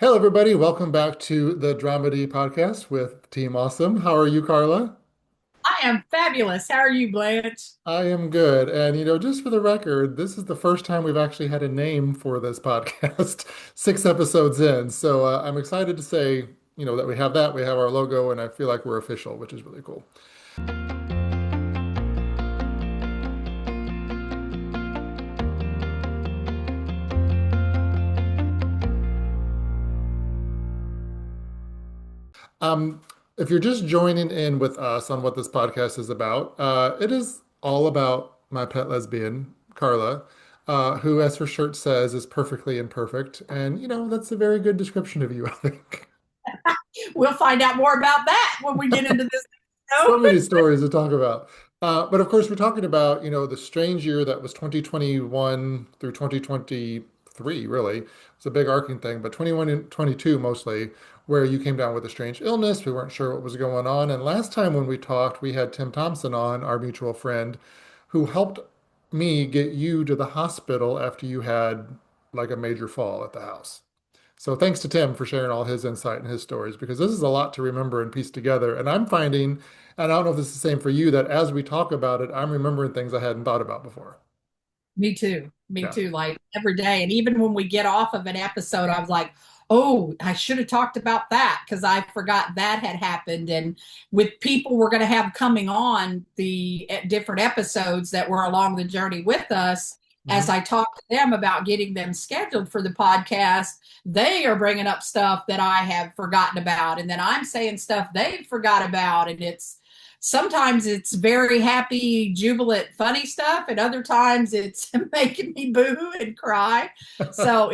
Hello, everybody. Welcome back to the Dramedy podcast with Team Awesome. How are you, Carla? I am fabulous. How are you, Blanche? I am good. And, just for the record, this is the first time we've actually had a name for this podcast, 6 episodes in. So I'm excited to say, that we have that, we have our logo, and I feel like we're official, which is really cool. Um, if you're just joining in with us on what this podcast is about, it is all about my pet lesbian, Carla, who, as her shirt says, is perfectly imperfect. And, that's a very good description of you, I think. We'll find out more about that when we get into this So show. many stories to talk about. But of course, we're talking about, the strange year that was 2021 through 2023, really. It's a big arcing thing, but 21 and 22 mostly, where you came down with a strange illness. We weren't sure what was going on. And last time when we talked, we had Tim Thompson on, our mutual friend, who helped me get you to the hospital after you had like a major fall at the house. So thanks to Tim for sharing all his insight and his stories because this is a lot to remember and piece together. And I'm finding, and I don't know if this is the same for you, that as we talk about it, I'm remembering things I hadn't thought about before. Me too. Me Yeah. too. Like every day. And even when we get off of an episode, I was like, oh, I should have talked about that because I forgot that had happened. And with people we're going to have coming on the different episodes that were along the journey with us, as Mhm. I talk to them about getting them scheduled for the podcast, they are bringing up stuff that I have forgotten about. And then I'm saying stuff they forgot about. And sometimes it's very happy, jubilant, funny stuff, and other times it's making me boo and cry. So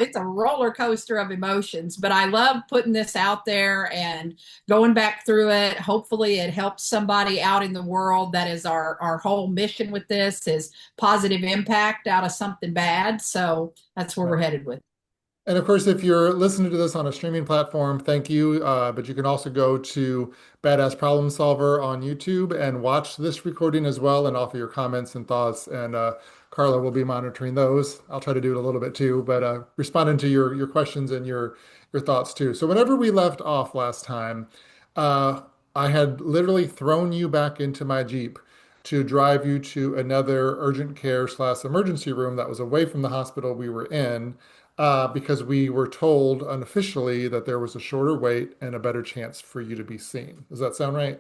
it's a roller coaster of emotions. But I love putting this out there and going back through it. Hopefully, it helps somebody out in the world. That is our whole mission with this is positive impact out of something bad. So that's where we're Right. headed with. And of course, if you're listening to this on a streaming platform, thank you. But you can also go to Badass Problem Solver on YouTube and watch this recording as well and offer your comments and thoughts. And Carla will be monitoring those. I'll try to do it a little bit too, but responding to your questions and your thoughts too. So whenever we left off last time, uh, I had literally thrown you back into my Jeep to drive you to another urgent care slash emergency room that was away from the hospital we were in because we were told unofficially that there was a shorter wait and a better chance for you to be seen. Does that sound right?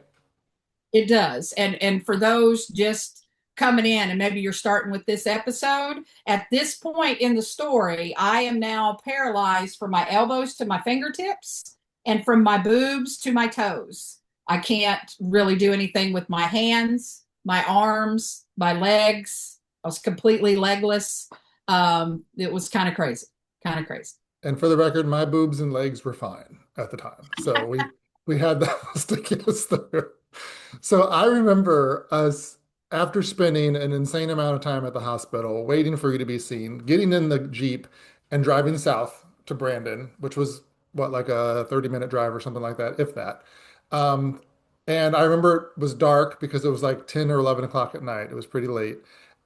It does. And for those just coming in and maybe you're starting with this episode, at this point in the story, I am now paralyzed from my elbows to my fingertips and from my boobs to my toes. I can't really do anything with my hands, my arms, my legs. I was completely legless. It was kind of crazy, kind of crazy. And for the record, my boobs and legs were fine at the time. So we had those to get us through. So I remember us after spending an insane amount of time at the hospital, waiting for you to be seen, getting in the Jeep and driving south to Brandon, which was what, like a 30-minute drive or something like that, if that. Um, and I remember it was dark because it was like 10 or 11 o'clock at night. It was pretty late.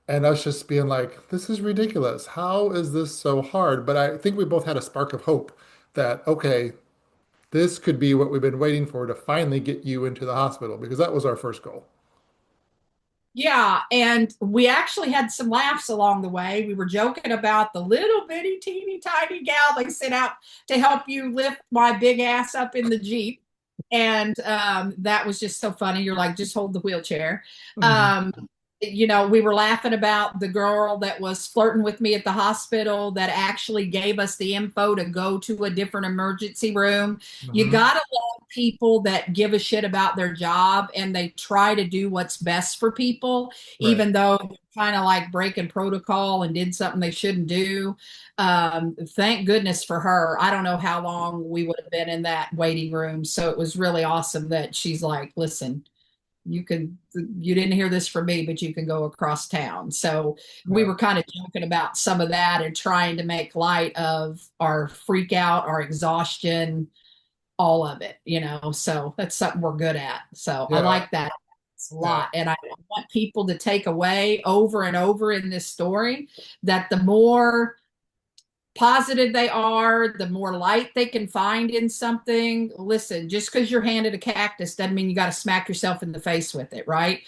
And us just being like, this is ridiculous. How is this so hard? But I think we both had a spark of hope that, okay, this could be what we've been waiting for to finally get you into the hospital because that was our first goal. Yeah, and we actually had some laughs along the way. We were joking about the little bitty teeny tiny gal they sent out to help you lift my big ass up in the Jeep. And that was just so funny. You're like, just hold the wheelchair. Mhm. Um, we were laughing about the girl that was flirting with me at the hospital that actually gave us the info to go to a different emergency room. You Mhm. got to love people that give a shit about their job and they try to do what's best for people, Right. even though they're kind of like breaking protocol and did something they shouldn't do. Thank goodness for her. I don't know how long we would have been in that waiting room. So it was really awesome that she's like, listen, you didn't hear this from me, but you can go across town. So we Yeah. were kind of joking about some of that and trying to make light of our freak out, our exhaustion, all of it. So that's something we're good at. So I Yeah. like that. It's a Yeah. lot. And I want people to take away over and over in this story that the more positive they are, the more light they can find in something. Listen, just because you're handed a cactus doesn't mean you got to smack yourself in the face with it, right?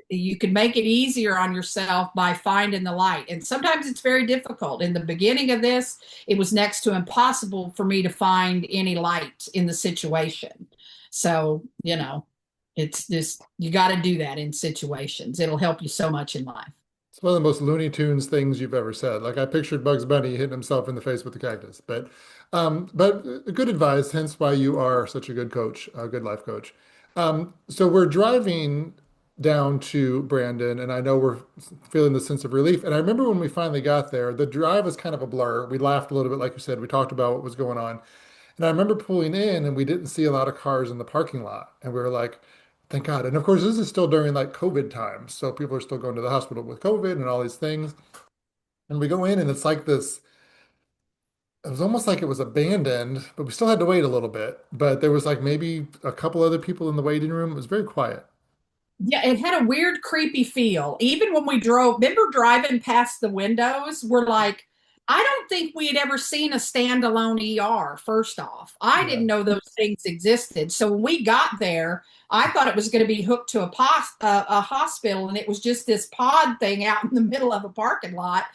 You can make it easier on yourself by finding the light. And sometimes it's very difficult. In the beginning of this, it was next to impossible for me to find any light in the situation. So, it's just, you got to do that in situations. It'll help you so much in life. It's one of the most Looney Tunes things you've ever said. Like I pictured Bugs Bunny hitting himself in the face with the cactus. But good advice, hence why you are such a good coach, a good life coach. So we're driving down to Brandon, and I know we're feeling the sense of relief. And I remember when we finally got there, the drive was kind of a blur. We laughed a little bit, like you said. We talked about what was going on. And I remember pulling in and we didn't see a lot of cars in the parking lot. And we were like, thank God. And of course, this is still during like COVID times. So people are still going to the hospital with COVID and all these things. And we go in and it's like this, it was almost like it was abandoned, but we still had to wait a little bit. But there was like maybe a couple other people in the waiting room. It was very quiet. Yeah, it had a weird, creepy feel. Even when we drove, remember driving past the windows, we're like, I don't think we had ever seen a standalone ER, first off. I Yeah. didn't know those things existed. So when we got there, I thought it was going to be hooked to a hospital, and it was just this pod thing out in the middle of a parking lot.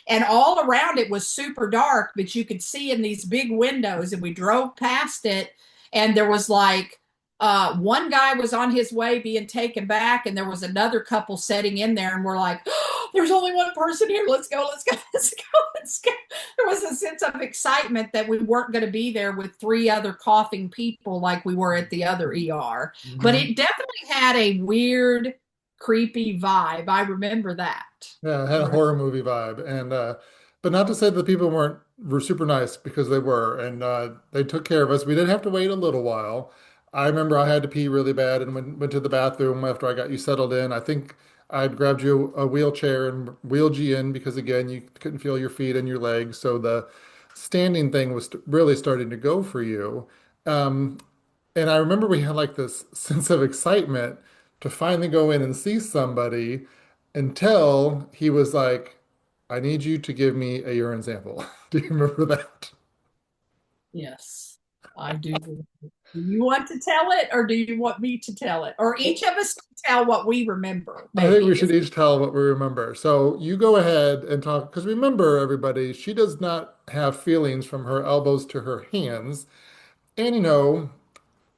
And all around it was super dark, but you could see in these big windows. And we drove past it, and there was like, one guy was on his way being taken back, and there was another couple sitting in there, and we're like, oh, there's only one person here. Let's go, let's go, let's go, let's go. There was a sense of excitement that we weren't going to be there with three other coughing people like we were at the other ER. But Mhm. it definitely had a weird, creepy vibe. I remember that. Yeah, it had a horror movie vibe, and but not to say that the people were super nice because they were, and they took care of us. We did have to wait a little while. I remember I had to pee really bad and went to the bathroom after I got you settled in. I think I'd grabbed you a wheelchair and wheeled you in because again you couldn't feel your feet and your legs, so the standing thing was really starting to go for you. Um, and I remember we had like this sense of excitement to finally go in and see somebody until he was like, I need you to give me a urine sample. Do you remember that? Yes, I do. Do you want to tell it, or do you want me to tell it? Or each of us can tell what we remember, I think we maybe. should each tell what we remember. So you go ahead and talk, because remember, everybody, she does not have feelings from her elbows to her hands. And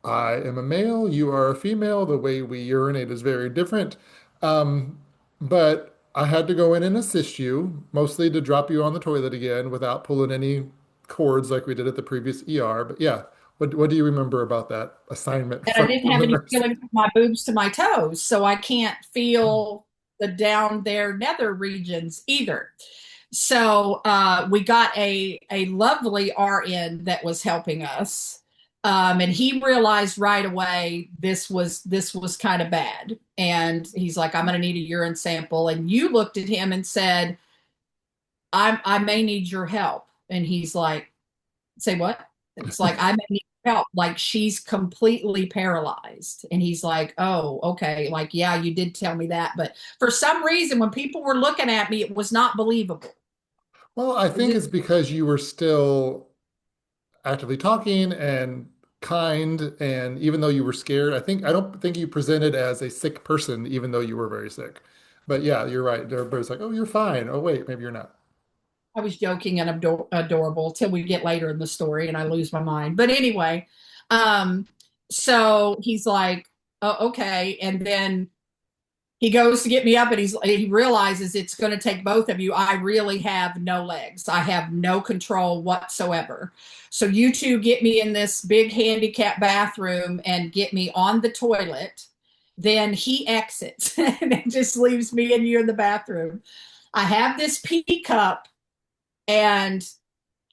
I am a male, you are a female. The way we urinate is very different. Um, but I had to go in and assist you, mostly to drop you on the toilet again without pulling any cords like we did at the previous ER. But yeah, what do you remember about that assignment And I from didn't have the any nurse? feeling from my boobs to my toes, so I can't feel the down there nether regions either. So we got a lovely RN that was helping us, and he realized right away this was kind of bad, and he's like, "I'm going to need a urine sample." And you looked at him and said, I may need your help," and he's like, "Say what?" It's like, "I may need help. Like, she's completely paralyzed." And he's like, "Oh, okay. Like, yeah, you did tell me that." But for some reason, when people were looking at me, it was not believable. Well, I It think just, it's because you were still actively talking and kind, and even though you were scared, I don't think you presented as a sick person, even though you were very sick. But yeah, you're right. Everybody's like, "Oh, you're fine." Oh, wait, maybe you're not. I was joking and adorable till we get later in the story and I lose my mind. But anyway, um, so he's like, "Oh, okay." And then he goes to get me up, and he realizes it's going to take both of you. I really have no legs. I have no control whatsoever. So you two get me in this big handicap bathroom and get me on the toilet. Then he exits and it just leaves me and you in the bathroom. I have this pee cup, and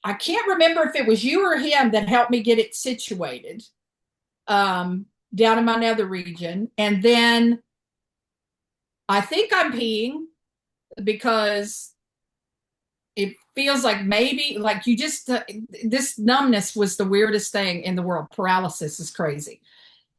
I can't remember if it was you or him that helped me get it situated, um, down in my nether region. And then I think I'm peeing because it feels like maybe like you just this numbness was the weirdest thing in the world. Paralysis is crazy.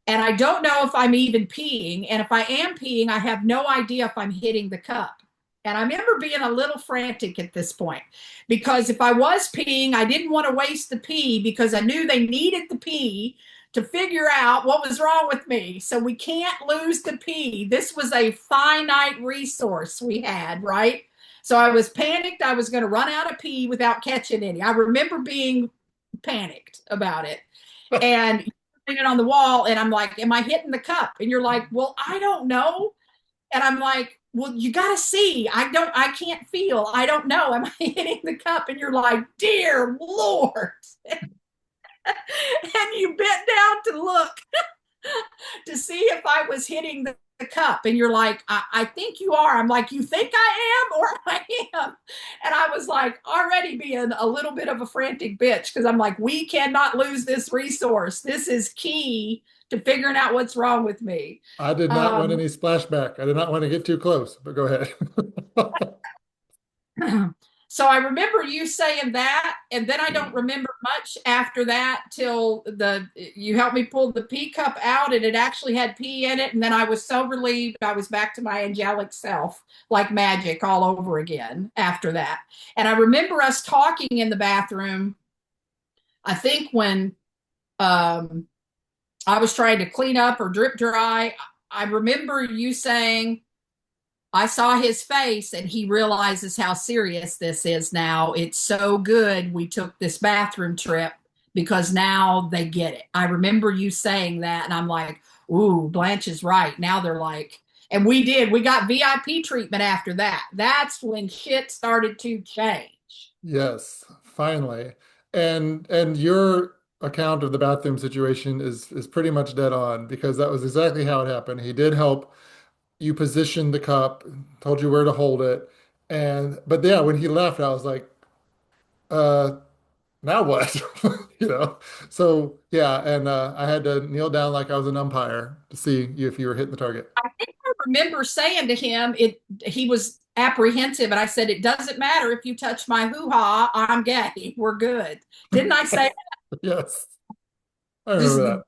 And I don't know if I'm even peeing. And if I am peeing, I have no idea if I'm hitting the cup. And I remember being a little frantic at this point because if I was peeing, I didn't want to waste the pee because I knew they needed the pee to figure out what was wrong with me. So we can't lose the pee. This was a finite resource we had, right? So I was panicked. I was going to run out of pee without catching any. I remember being panicked about it. And you're it on the wall, and I'm like, am I hitting the cup? And you're like, well, I don't know. And I'm like, well, you got to see. I can't feel. I don't know. Am I hitting the cup? And you're like, dear Lord. And you bent down to look to see if I was hitting the cup. And you're like, I think you are. I'm like, you think I am or I am? And I was like, already being a little bit of a frantic bitch because I'm like, we cannot lose this resource. This is key to figuring out what's wrong with me. I did not want Um, any splashback. I did not want to get too close, but go ahead. so I remember you saying that, and then I don't remember much after that till you helped me pull the pee cup out, and it actually had pee in it, and then I was so relieved I was back to my angelic self, like magic all over again after that. And I remember us talking in the bathroom. I think when um, I was trying to clean up or drip dry, I remember you saying, I saw his face and he realizes how serious this is now. It's so good we took this bathroom trip because now they get it. I remember you saying that, and I'm like, ooh, Blanche is right. Now they're like, and we did. We got VIP treatment after that. That's when shit started to change. Yes, finally. And your account of the bathroom situation is pretty much dead on because that was exactly how it happened. He did help you position the cup, told you where to hold it. And but yeah, when he left, I was like, uh, now what? You know? So yeah, and I had to kneel down like I was an umpire to see if you were hitting the target. I think I remember saying to him, it he was apprehensive, and I said, it doesn't matter if you touch my hoo-ha, I'm gay. We're good. Didn't I say Yes, I this remember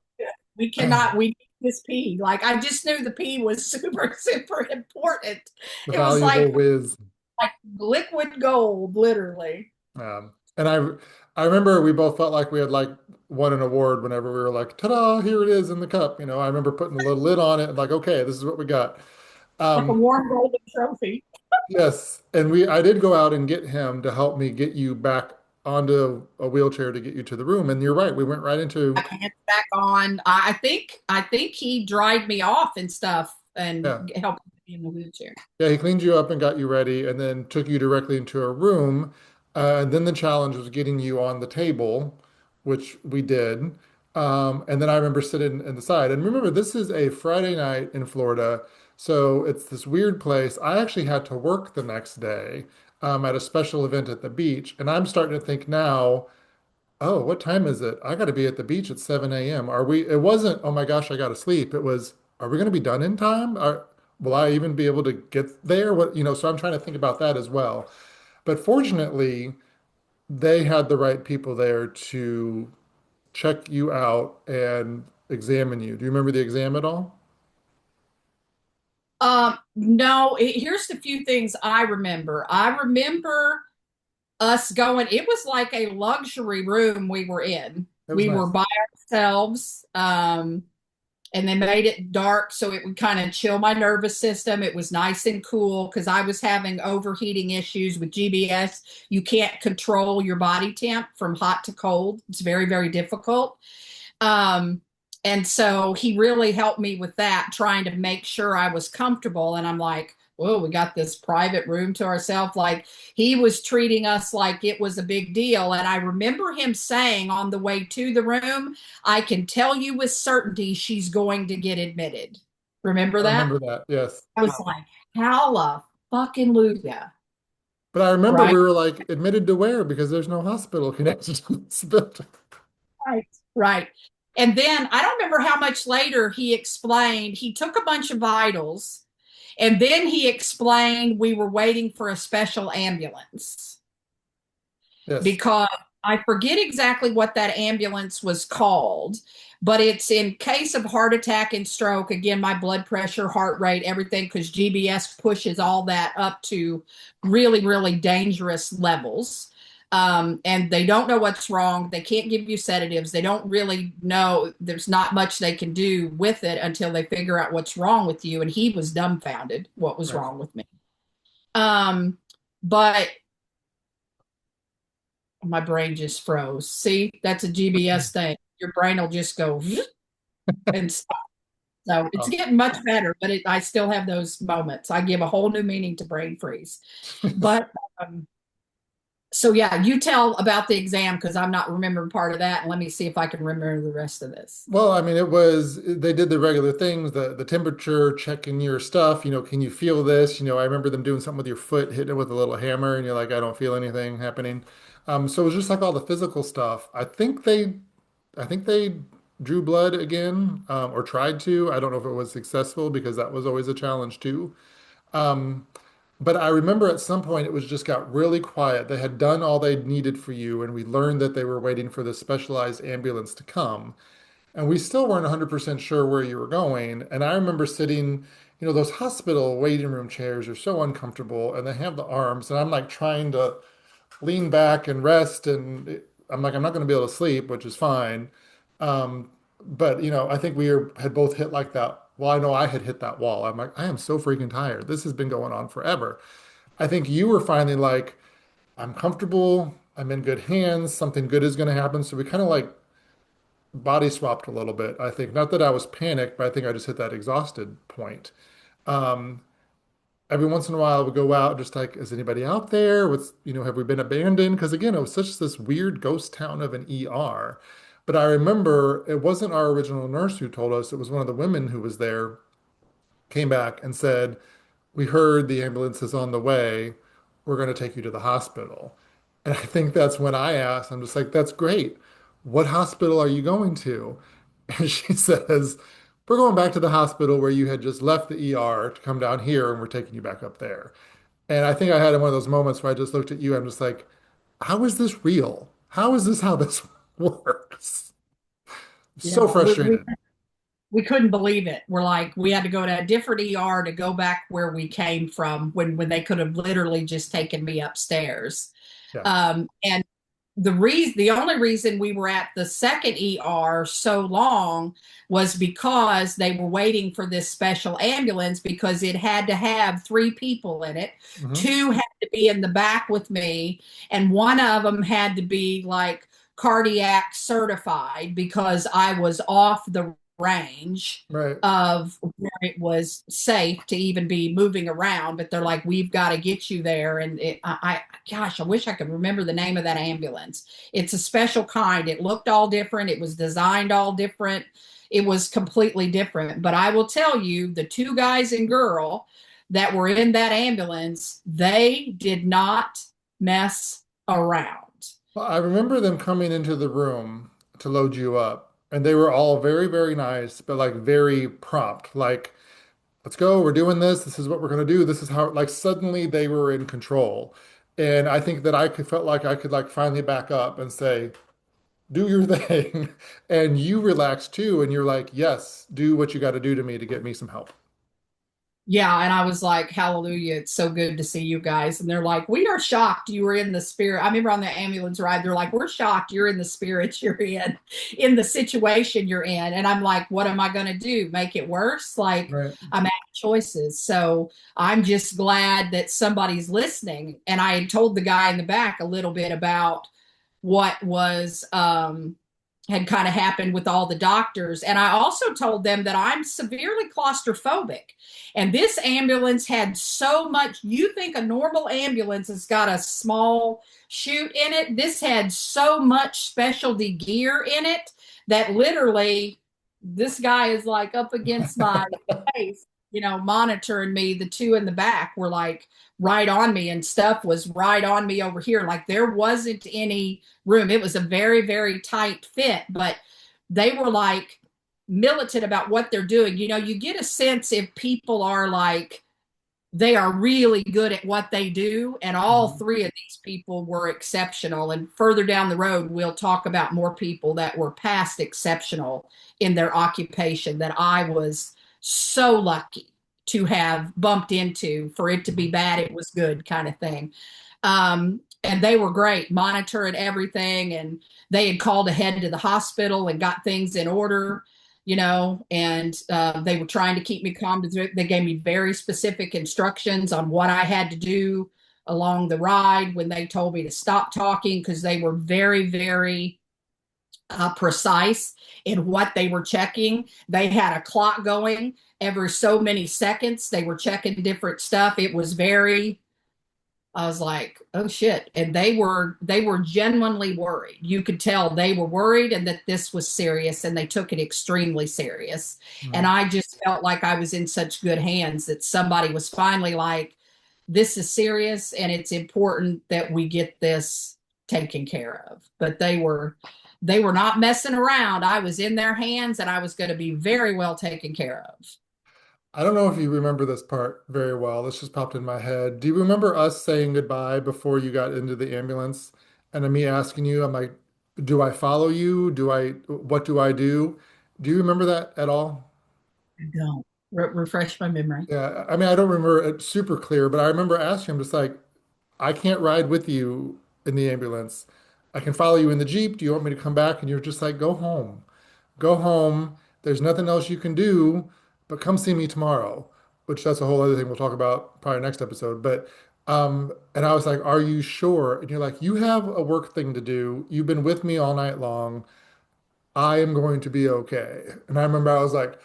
we that. cannot we need this pee? Like I just knew the pee was super, super important. The It was valuable whiz. like liquid gold, literally. And I remember we both felt like we had like won an award whenever we were like, ta-da, here it is in the cup. You know, I remember putting a little lid on it and like, okay, this is what we got. Like a Um, warm golden trophy. yes, and I did go out and get him to help me get you back onto a wheelchair to get you to the room. And you're right, we went right into Pants back on. I think he dried me off and stuff and yeah. helped me in the wheelchair. Yeah, he cleaned you up and got you ready and then took you directly into a room. And then the challenge was getting you on the table, which we did. And then I remember sitting in the side. And remember, this is a Friday night in Florida. So it's this weird place. I actually had to work the next day at a special event at the beach. And I'm starting to think now, oh, what time is it? I got to be at the beach at 7 a.m. Are we? It wasn't, oh my gosh, I got to sleep. It was, are we going to be done in time? Will I even be able to get there? What, you know, so I'm trying to think about that as well. But fortunately, they had the right people there to check you out and examine you. Do you remember the exam at all? No, here's the few things I remember. I remember us going, it was like a luxury room we were in. It was We were nice. by ourselves. And they made it dark so it would kind of chill my nervous system. It was nice and cool because I was having overheating issues with GBS. You can't control your body temp from hot to cold. It's very, very difficult. Um, and so he really helped me with that, trying to make sure I was comfortable. And I'm like, whoa, we got this private room to ourselves. Like he was treating us like it was a big deal. And I remember him saying on the way to the room, I can tell you with certainty she's going to get admitted. Remember I that? remember that. Yes. I was like, halla fucking Luga. But I remember Right? we were like admitted to where because there's no hospital connected to this building. Right. Right. And then I don't remember how much later he explained he took a bunch of vitals and then he explained we were waiting for a special ambulance Yes. because I forget exactly what that ambulance was called, but it's in case of heart attack and stroke. Again, my blood pressure, heart rate, everything, because GBS pushes all that up to really, really dangerous levels. And they don't know what's wrong. They can't give you sedatives. They don't really know. There's not much they can do with it until they figure out what's wrong with you. And he was dumbfounded what was Right. wrong with me. Um, but my brain just froze. See, that's a GBS thing. Your brain will just go and stop. So it's Oh. getting much better, but I still have those moments. I give a whole new meaning to brain freeze. But so yeah, you tell about the exam because I'm not remembering part of that, and let me see if I can remember the rest of this. Well, I mean, they did the regular things, the temperature, checking your stuff, can you feel this? I remember them doing something with your foot, hitting it with a little hammer, and you're like, I don't feel anything happening. So it was just like all the physical stuff. I think they drew blood again, or tried to. I don't know if it was successful because that was always a challenge too. Um, but I remember at some point it was just got really quiet. They had done all they needed for you, and we learned that they were waiting for the specialized ambulance to come. And we still weren't 100% sure where you were going. And I remember sitting, those hospital waiting room chairs are so uncomfortable and they have the arms. And I'm like trying to lean back and rest. And I'm like, I'm not going to be able to sleep, which is fine. But, I think had both hit like that. Well, I know I had hit that wall. I'm like, I am so freaking tired. This has been going on forever. I think you were finally like, I'm comfortable. I'm in good hands. Something good is going to happen. So we kind of like body swapped a little bit. I think not that I was panicked, but I think I just hit that exhausted point. Um, every once in a while, I would go out just like, is anybody out there? Have we been abandoned? Because again, it was such this weird ghost town of an ER. But I remember it wasn't our original nurse who told us, it was one of the women who was there, came back and said, we heard the ambulance is on the way. We're going to take you to the hospital. And I think that's when I asked, I'm just like, that's great. What hospital are you going to? And she says, we're going back to the hospital where you had just left the ER to come down here and we're taking you back up there. And I think I had one of those moments where I just looked at you. I'm just like, how is this real? How is this how this works? Yeah, So we, we, frustrated. we couldn't believe it. We're like, we had to go to a different ER to go back where we came from when they could have literally just taken me upstairs. Yeah. And the only reason we were at the second ER so long was because they were waiting for this special ambulance because it had to have three people in it. Hmm. Two had to be in the back with me, and one of them had to be like cardiac certified because I was off the range Right. of where it was safe to even be moving around. But they're like, we've got to get you there. And gosh, I wish I could remember the name of that ambulance. It's a special kind. It looked all different. It was designed all different. It was completely different. But I will tell you, the two guys and girl that were in that ambulance, they did not mess around. Well, I remember them coming into the room to load you up, and they were all very, very nice, but like very prompt. Like, let's go, we're doing this. This is what we're going to do. This is how, like, suddenly they were in control. And I think that felt like I could, like, finally back up and say, do your thing. And you relax too. And you're like, yes, do what you got to do to me to get me some help. Yeah, and I was like, hallelujah, it's so good to see you guys. And they're like, we are shocked you were in the spirit. I remember on the ambulance ride, they're like, we're shocked you're in the spirit you're in the situation you're in. And I'm like, what am I going to do? Make it worse? Like, Right. I'm out of choices. So I'm just glad that somebody's listening. And I had told the guy in the back a little bit about what was had kind of happened with all the doctors. And I also told them that I'm severely claustrophobic. And this ambulance had so much. You think a normal ambulance has got a small chute in it? This had so much specialty gear in it that literally this guy is like up against my face, monitoring me. The two in the back were like right on me, and stuff was right on me over here. Like there wasn't any room. It was a very, very tight fit, but they were like militant about what they're doing. You get a sense if people are like they are really good at what they do. And all Mhm. three of these people were exceptional. And further down the road, we'll talk about more people that were past exceptional in their occupation that I was so lucky to have bumped into. For it to be bad, it was good kind of thing. And they were great, monitoring everything. And they had called ahead to the hospital and got things in order, and they were trying to keep me calm. They gave me very specific instructions on what I had to do along the ride when they told me to stop talking, because they were very, very precise in what they were checking. They had a clock going every so many seconds. They were checking different stuff. It was very, I was like, oh shit. And they were genuinely worried. You could tell they were worried and that this was serious, and they took it extremely serious. And Mhm. I just felt like I was in such good hands that somebody was finally like, this is serious and it's important that we get this taken care of. But they were not messing around. I was in their hands and I was going to be very well taken care of. I don't know if you remember this part very well. This just popped in my head. Do you remember us saying goodbye before you got into the ambulance? And then me asking you, I'm like, do I follow you? What do I do? Do you remember that at all? Don't refresh my memory. Yeah, I mean, I don't remember it super clear, but I remember asking him just like, I can't ride with you in the ambulance. I can follow you in the Jeep. Do you want me to come back? And you're just like, go home. Go home. There's nothing else you can do, but come see me tomorrow, which that's a whole other thing we'll talk about probably next episode. But and I was like, are you sure? And you're like, you have a work thing to do. You've been with me all night long. I am going to be okay. And I remember I was like,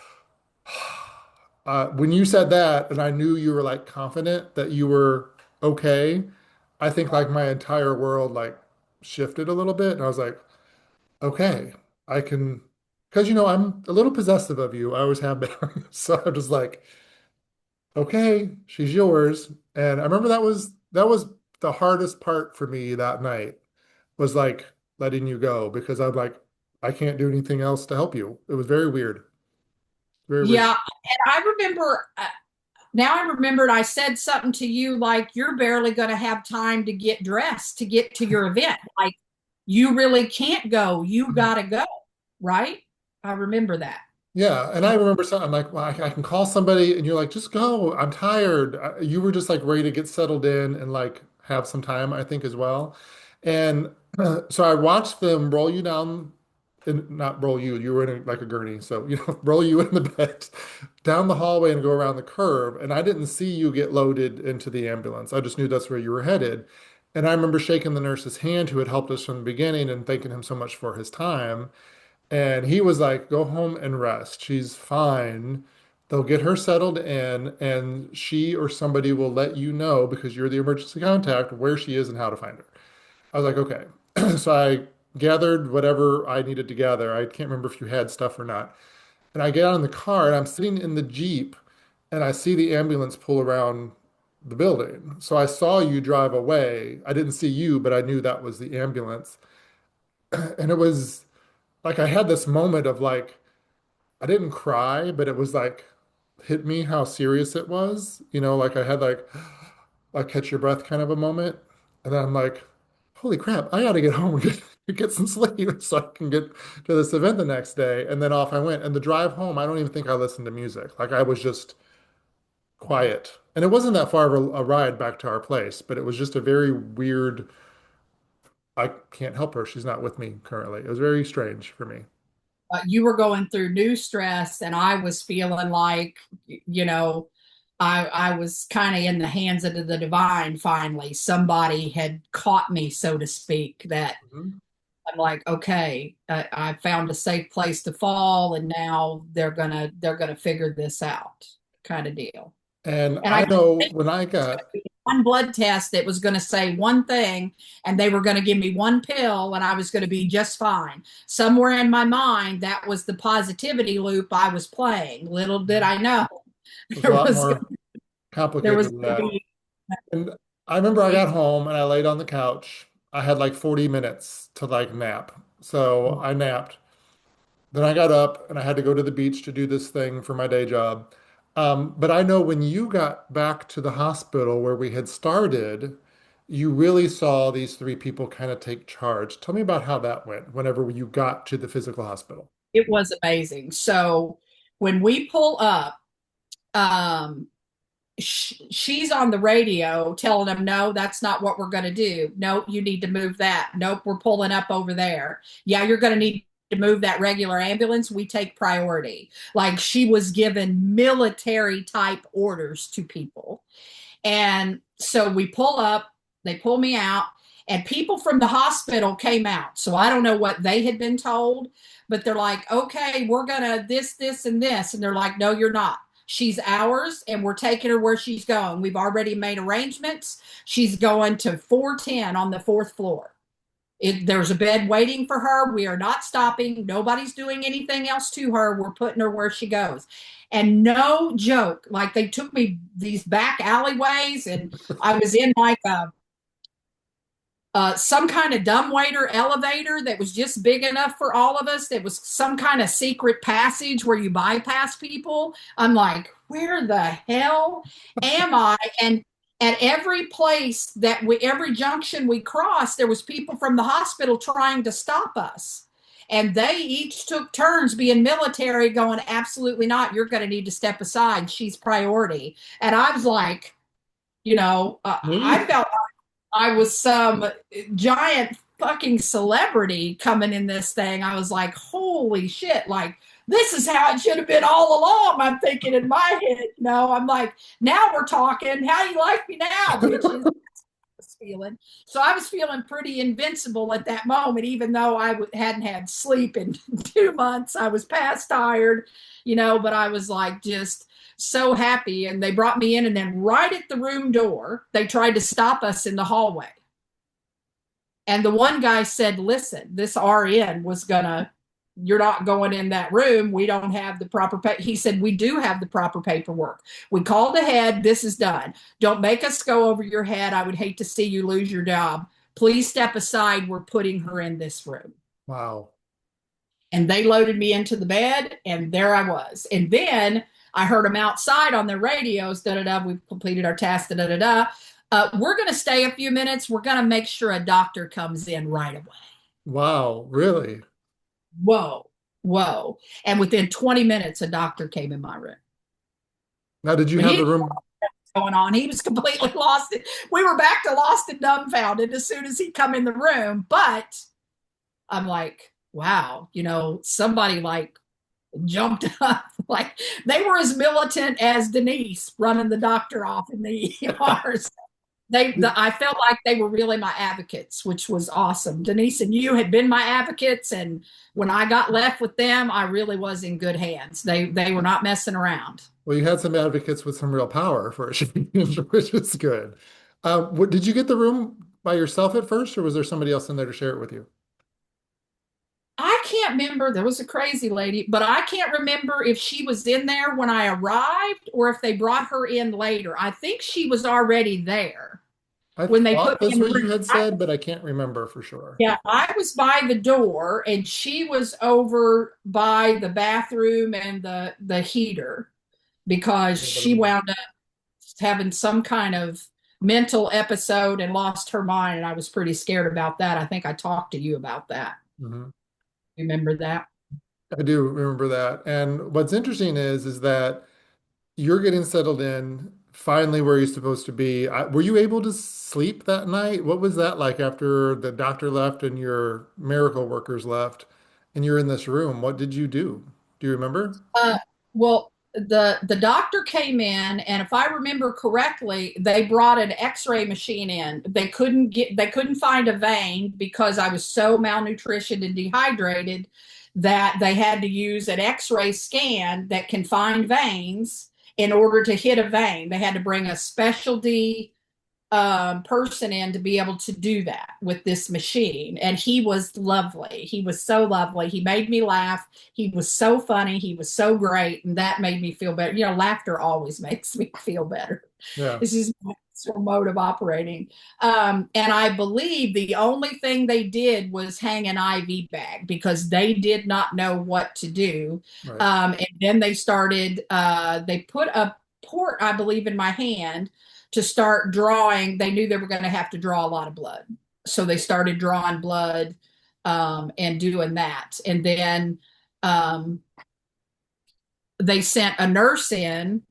when you said that, and I knew you were like confident that you were okay, I think like my entire world like shifted a little bit. And I was like, okay, I can, because I'm a little possessive of you. I always have been. So I'm just like, okay, she's yours. And I remember that was the hardest part for me that night was like letting you go because I'm like, I can't do anything else to help you. It was very weird. Very weird. Yeah, and I remember now I remembered I said something to you like, you're barely going to have time to get dressed to get to your event. Like, you really can't go. You got to go, right? I remember that. Yeah, and I remember something I'm like, well, I can call somebody, and you're like, just go. I'm tired. You were just like ready to get settled in and like have some time, I think, as well. And so I watched them roll you down, and not roll you. You were in like a gurney, so roll you in the bed down the hallway and go around the curve. And I didn't see you get loaded into the ambulance. I just knew that's where you were headed. And I remember shaking the nurse's hand who had helped us from the beginning and thanking him so much for his time. And he was like, go home and rest. She's fine. They'll get her settled in, and she or somebody will let you know because you're the emergency contact where she is and how to find her. I was like, okay. So I gathered whatever I needed to gather. I can't remember if you had stuff or not. And I get out in the car and I'm sitting in the Jeep and I see the ambulance pull around the building. So I saw you drive away. I didn't see you, but I knew that was the ambulance. And it was like I had this moment of like, I didn't cry, but it was like hit me how serious it was. Like I had like catch your breath kind of a moment. And then I'm like, holy crap, I gotta get home and get some sleep so I can get to this event the next day. And then off I went. And the drive home, I don't even think I listened to music. Like I was just quiet. And it wasn't that far of a ride back to our place, but it was just a very weird, I can't help her. She's not with me currently. It was very strange for me. You were going through new stress, and I was feeling like, you know, I was kind of in the hands of the divine finally. Somebody had caught me, so to speak, that Mhm. I'm like, okay, I found a safe place to fall, and now they're gonna figure this out, kind of deal. And And I I know when I got one blood test that was going to say one thing, and they were going to give me one pill and I was going to be just fine. Somewhere in my mind, that was the positivity loop I was playing. Little did I know it was a there lot was more there complicated was than going to that. be. And I remember I got home and I laid on the couch. I had like 40 minutes to like nap. So I napped. Then I got up and I had to go to the beach to do this thing for my day job. But I know when you got back to the hospital where we had started, you really saw these three people kind of take charge. Tell me about how that went whenever you got to the physical hospital. It was amazing. So when we pull up, um, she's on the radio telling them, no, that's not what we're going to do. Nope, you need to move that. Nope, we're pulling up over there. Yeah, you're going to need to move that regular ambulance. We take priority. Like she was given military type orders to people. And so we pull up, they pull me out, and people from the hospital came out. So I don't know what they had been told, but they're like, okay, we're going to this, and this. And they're like, no, you're not. She's ours, and we're taking her where she's going. We've already made arrangements. She's going to 410 on the fourth floor. There's a bed waiting for her. We are not stopping. Nobody's doing anything else to her. We're putting her where she goes. And no joke, like they took me these back alleyways, and I was in like some kind of dumbwaiter elevator that was just big enough for all of us. It was some kind of secret passage where you bypass people. I'm like, where the hell am I? And at every place that every junction we crossed, there was people from the hospital trying to stop us. And they each took turns being military, going, absolutely not. You're going to need to step aside. She's priority. And I was like, I felt I was some giant fucking celebrity coming in this thing. I was like, holy shit, like this is how it should have been all along. I'm thinking in my head, I'm like, now we're talking. How do you like me now, bitches? Feeling. So I was feeling pretty invincible at that moment, even though I hadn't had sleep in 2 months. I was past tired, but I was like just so happy. And they brought me in, and then right at the room door, they tried to stop us in the hallway. And the one guy said, listen, this RN was gonna, you're not going in that room. We don't have the proper He said, we do have the proper paperwork. We called ahead. This is done. Don't make us go over your head. I would hate to see you lose your job. Please step aside. We're putting her in this room. Wow. And they loaded me into the bed, and there I was. And then I heard them outside on their radios, da da da, we've completed our task, da da da da. We're going to stay a few minutes. We're going to make sure a doctor comes in right away. Wow, really? Whoa, whoa. And within 20 minutes, a doctor came in my room. Now, did you But have he the didn't know room? what was going on. He was completely lost. We were back to lost and dumbfounded as soon as he come in the room. But I'm like, wow, somebody like jumped up. Like they were as militant as Denise running the doctor off in the ER. I felt like they were really my advocates, which was awesome. Denise and you had been my advocates, and when I got left with them, I really was in good hands. They were not messing around. Well, you had some advocates with some real power for a change, which is good. Did you get the room by yourself at first, or was there somebody else in there to share it with you? I can't remember. There was a crazy lady, but I can't remember if she was in there when I arrived or if they brought her in later. I think she was already there I when they thought put me that's in the what you room. had said, but I can't remember for sure. Yeah, I was by the door, and she was over by the bathroom and the heater because she wound up having some kind of mental episode and lost her mind, and I was pretty scared about that. I think I talked to you about that. Mhm. Remember that? I do remember that. And what's interesting is that you're getting settled in finally where you're supposed to be. Were you able to sleep that night? What was that like after the doctor left and your miracle workers left and you're in this room? What did you do? Do you remember? Well, the doctor came in, and if I remember correctly, they brought an X-ray machine in. They couldn't find a vein because I was so malnutritioned and dehydrated that they had to use an X-ray scan that can find veins in order to hit a vein. They had to bring a specialty person in to be able to do that with this machine. And he was lovely. He was so lovely. He made me laugh. He was so funny. He was so great. And that made me feel better. Laughter always makes me feel better. Yeah. This is mode of operating. And I believe the only thing they did was hang an IV bag because they did not know what to do. Right. And then they put a port, I believe, in my hand to start drawing. They knew they were going to have to draw a lot of blood. So they started drawing blood and doing that. And then they sent a nurse in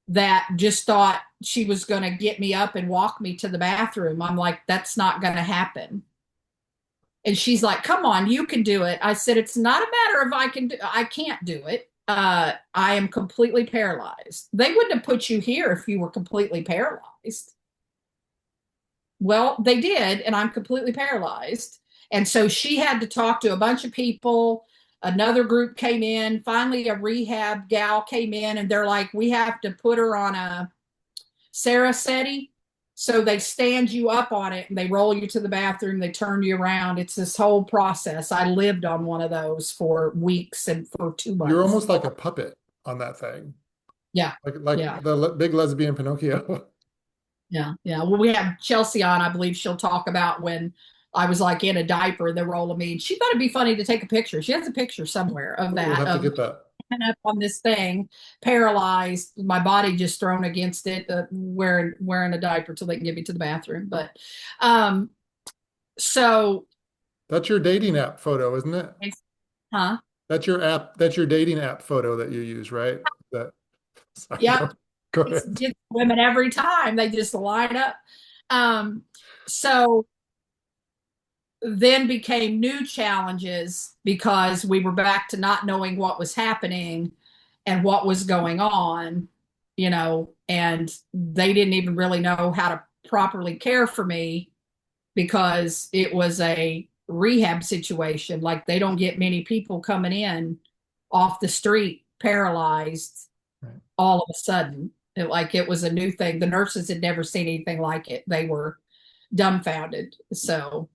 that just thought she was going to get me up and walk me to the bathroom. I'm like, that's not going to happen. And she's like, come on, you can do it. I said, it's not a matter of I can't do it. I am completely paralyzed. They wouldn't have put you here if you were completely paralyzed. Well, they did, and I'm completely paralyzed. And so she had to talk to a bunch of people. Another group came in. Finally, a rehab gal came in, and they're like, we have to put her on a seriousness. So they stand you up on it and they roll you to the bathroom. They turn you around. It's this whole process. I lived on one of those for weeks and for two You're months. almost like a puppet on that thing, Yeah. like Yeah. the big lesbian Pinocchio. Yeah, yeah. Well, we have Chelsea on. I believe she'll talk about when I was like in a diaper, the role of me. She thought it'd be funny to take a picture. She has a picture somewhere of We'll that, have to of get that. up on this thing, paralyzed, my body just thrown against it, wearing a diaper till they can get me to the bathroom. But um, so, That's your dating app photo, isn't it? huh? That's your app. That's your dating app photo that you use, right? That. Sorry, Yep. go It's ahead. just women every time. They just line up. Um, so then became new challenges because we were back to not knowing what was happening and what was going on, and they didn't even really know how to properly care for me because it was a rehab situation. Like they don't get many people coming in off the street paralyzed Right. all of a sudden. It was a new thing. The nurses had never seen anything like it. They were dumbfounded. So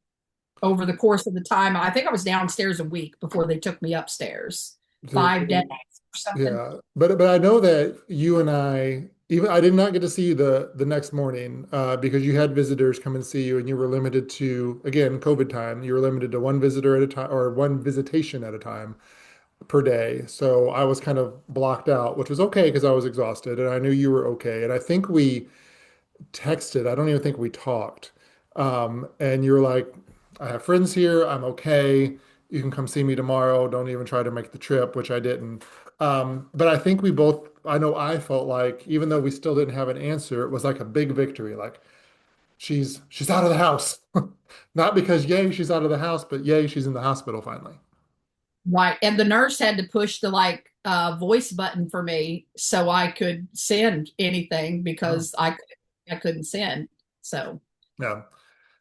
over the course of the time. I think I was downstairs a week before they took me upstairs. 5 days or something. Yeah, but I know that you and I did not get to see you the next morning because you had visitors come and see you, and you were limited to, again, COVID time. You were limited to one visitor at a time or one visitation at a time per day. So I was kind of blocked out, which was okay because I was exhausted, and I knew you were okay. And I think we texted. I don't even think we talked. And you were like, I have friends here. I'm okay. You can come see me tomorrow. Don't even try to make the trip, which I didn't. But I think we both, I know I felt like, even though we still didn't have an answer, it was like a big victory. Like she's out of the house. Not because yay, she's out of the house, but yay, she's in the hospital finally. Right. And the nurse had to push the voice button for me so I could send anything Oh, because I couldn't send. So yeah.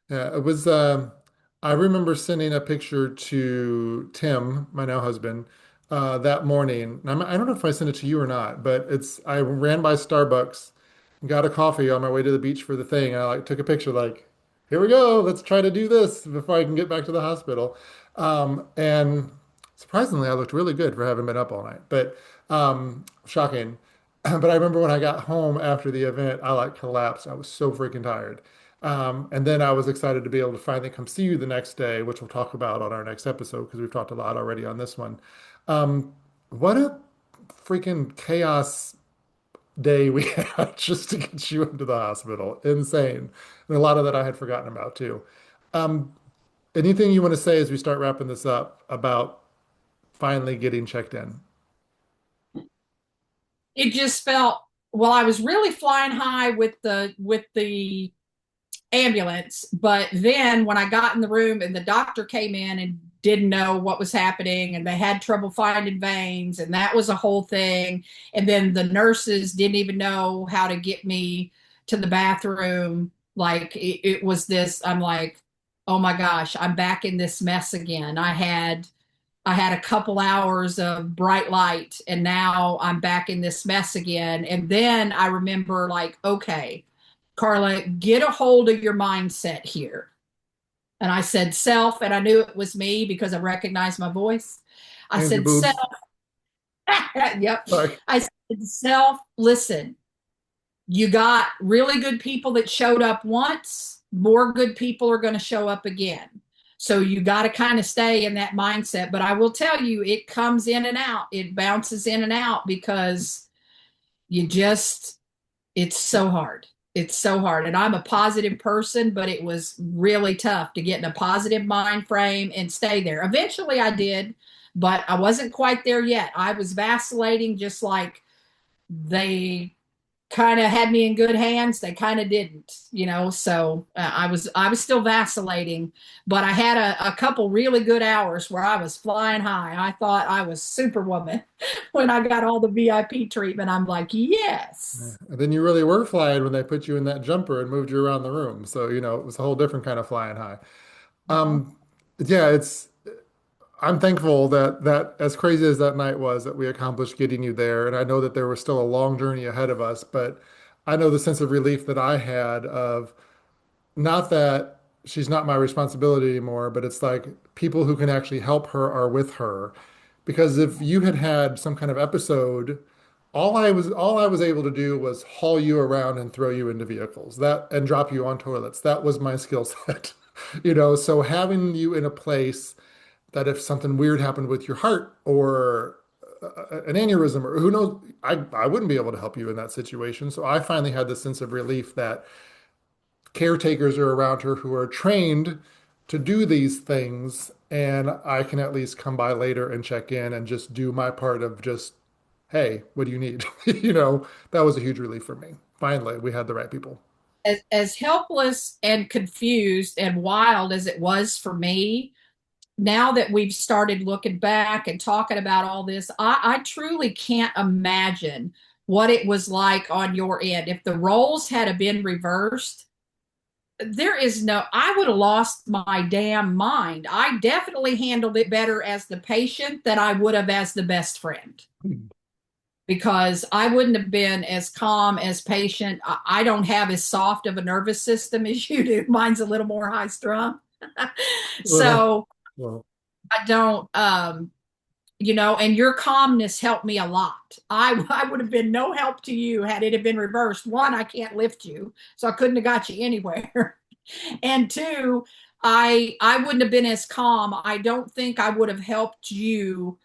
Yeah, it was. I remember sending a picture to Tim, my now husband, that morning. And I don't know if I sent it to you or not, but it's. I ran by Starbucks, got a coffee on my way to the beach for the thing. And I like took a picture, like, here we go. Let's try to do this before I can get back to the hospital. And surprisingly, I looked really good for having been up all night. But shocking. But I remember when I got home after the event, I like collapsed. I was so freaking tired. And then I was excited to be able to finally come see you the next day, which we'll talk about on our next episode because we've talked a lot already on this one. Um, what a freaking chaos day we had just to get you into the hospital. Insane. And a lot of that I had forgotten about too. Um, Anything you want to say as we start wrapping this up about finally getting checked in? it just felt, well, I was really flying high with the ambulance. But then when I got in the room and the doctor came in and didn't know what was happening and they had trouble finding veins and that was a whole thing. And then the nurses didn't even know how to get me to the bathroom. It was this, I'm like, oh my gosh, I'm back in this mess again. I had a couple hours of bright light and now I'm back in this mess again. And then I remember like, okay, Carla, get a hold of your mindset here. And I said, self, and I knew it was me because I recognized my voice. I And your said, self, boobs? yep. Sorry. I said, self, listen, You got really good people that showed up once, more good people are going to show up again. So you got to kind of stay in that mindset. But I will tell you, it comes in and out, it bounces in and out because you just, it's so hard. It's so hard. And I'm a positive person, but it was really tough to get in a positive mind frame and stay there. Eventually I did, but I wasn't quite there yet. I was vacillating, just like they kind of had me in good hands, they kind of didn't. So I was still vacillating, but I had a couple really good hours where I was flying high. I thought I was superwoman when I got all the VIP treatment. I'm like, Yeah. yes. And then you really were flying when they put you in that jumper and moved you around the room. So, it was a whole different kind of flying high. Well, Um, yeah, I'm thankful that as crazy as that night was, that we accomplished getting you there. And I know that there was still a long journey ahead of us, but I know the sense of relief that I had of not that she's not my responsibility anymore, but it's like people who can actually help her are with her. Because if you had had some kind of episode, all I was able to do was haul you around and throw you into vehicles that and drop you on toilets. That was my skill set. So having you in a place that if something weird happened with your heart or an aneurysm or who knows, I wouldn't be able to help you in that situation. So I finally had this sense of relief that caretakers are around her who are trained to do these things, and I can at least come by later and check in and just do my part of just, hey, what do you need? That was a huge relief for me. Finally, we had the right people. as helpless and confused and wild as it was for me, now that we've started looking back and talking about all this, I truly can't imagine what it was like on your end. If the roles had been reversed, there is no, I would have lost my damn mind. I definitely handled it better as the patient than I would have as the best friend, because I wouldn't have been as calm as patient. I don't have as soft of a nervous system as you do. Mine's a little more high strung. Well, So well, I don't, and your calmness helped me a lot. I would have been no help to you had it have been reversed. One, I can't lift you, so I couldn't have got you anywhere. And two, I wouldn't have been as calm. I don't think I would have helped you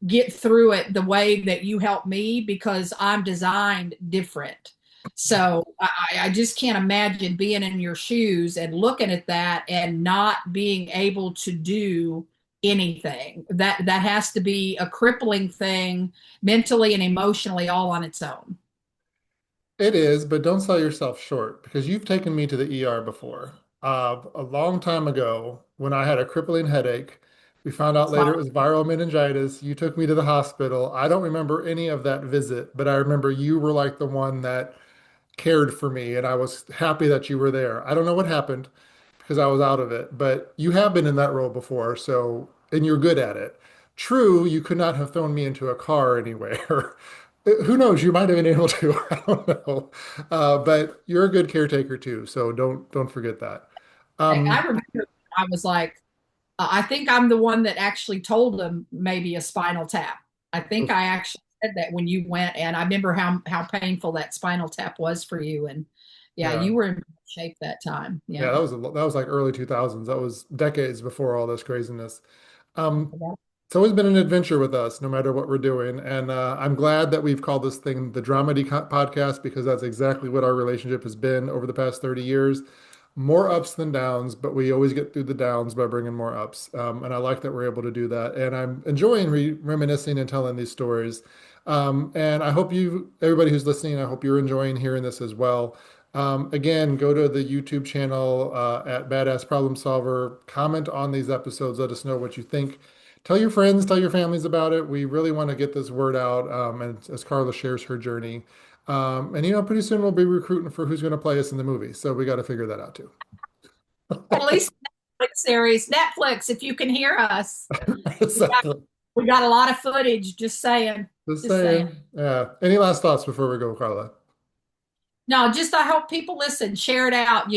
get through it the way that you helped me, because I'm designed different. So I just can't imagine being in your shoes and looking at that and not being able to do anything. That has to be a crippling thing, mentally and emotionally, all on its own. it is, but don't sell yourself short because you've taken me to the ER before. A long time ago, when I had a crippling headache, we found out later it was viral meningitis. You took me to the hospital. I don't remember any of that visit, but I remember you were like the one that cared for me, and I was happy that you were there. I don't know what happened because I was out of it, but you have been in that role before, so, and you're good at it. True, you could not have thrown me into a car anywhere. Who knows? You might have been able to. I don't know. But you're a good caretaker too, so don't forget that. I Um, remember I was like, I think I'm the one that actually told them maybe a spinal tap. I think I actually said that when you went, and I remember how painful that spinal tap was for you. And yeah, yeah, you were in shape that time. yeah, Yeah. that was like early 2000s. That was decades before all this craziness. Um, it's always been an adventure with us, no matter what we're doing. And I'm glad that we've called this thing the Dramedy Podcast because that's exactly what our relationship has been over the past 30 years. More ups than downs, but we always get through the downs by bringing more ups. And I like that we're able to do that. And I'm enjoying reminiscing and telling these stories. And I hope everybody who's listening, I hope you're enjoying hearing this as well. Again, go to the YouTube channel at Badass Problem Solver. Comment on these episodes. Let us know what you think. Tell your friends, tell your families about it. We really want to get this word out. And as Carla shares her journey. And pretty soon we'll be recruiting for who's going to play us in the movie. So we got to figure that out too. At least Netflix series, Netflix, if you can hear us, we got, Exactly. we got a lot of footage. Just saying. Just Just saying. saying. Yeah. Any last thoughts before we go, Carla? No, just I hope people listen, share it out.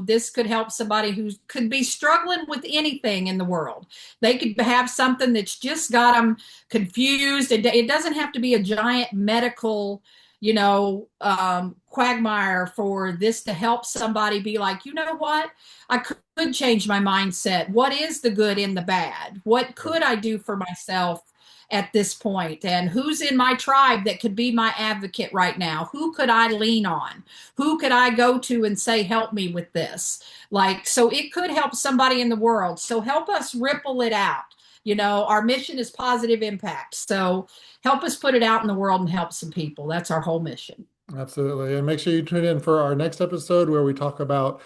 This could help somebody who could be struggling with anything in the world. They could have something that's just got them confused. It doesn't have to be a giant medical, quagmire for this to help somebody be like, you know what? I could change my mindset. What is the good in the bad? What could I do for myself at this point? And who's in my tribe that could be my advocate right now? Who could I lean on? Who could I go to and say, help me with this? Like, so it could help somebody in the world. So help us ripple it out. Our mission is positive impact. So help us put it out in the world and help some people. That's our whole mission. Absolutely. And make sure you tune in for our next episode where we talk about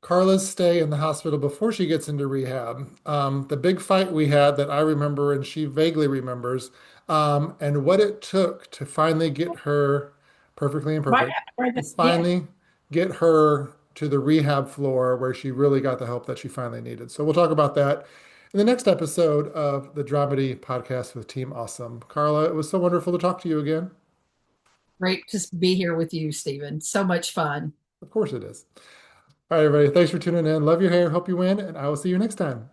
Carla's stay in the hospital before she gets into rehab. The big fight we had that I remember and she vaguely remembers, and what it took to finally get her perfectly Right, imperfect, right. to Yes. finally get her to the rehab floor where she really got the help that she finally needed. So we'll talk about that in the next episode of the Dramedy podcast with Team Awesome. Carla, it was so wonderful to talk to you again. Great to be here with you, Stephen. So much fun. Of course it is. All right, everybody. Thanks for tuning in. Love your hair. Hope you win, and I will see you next time.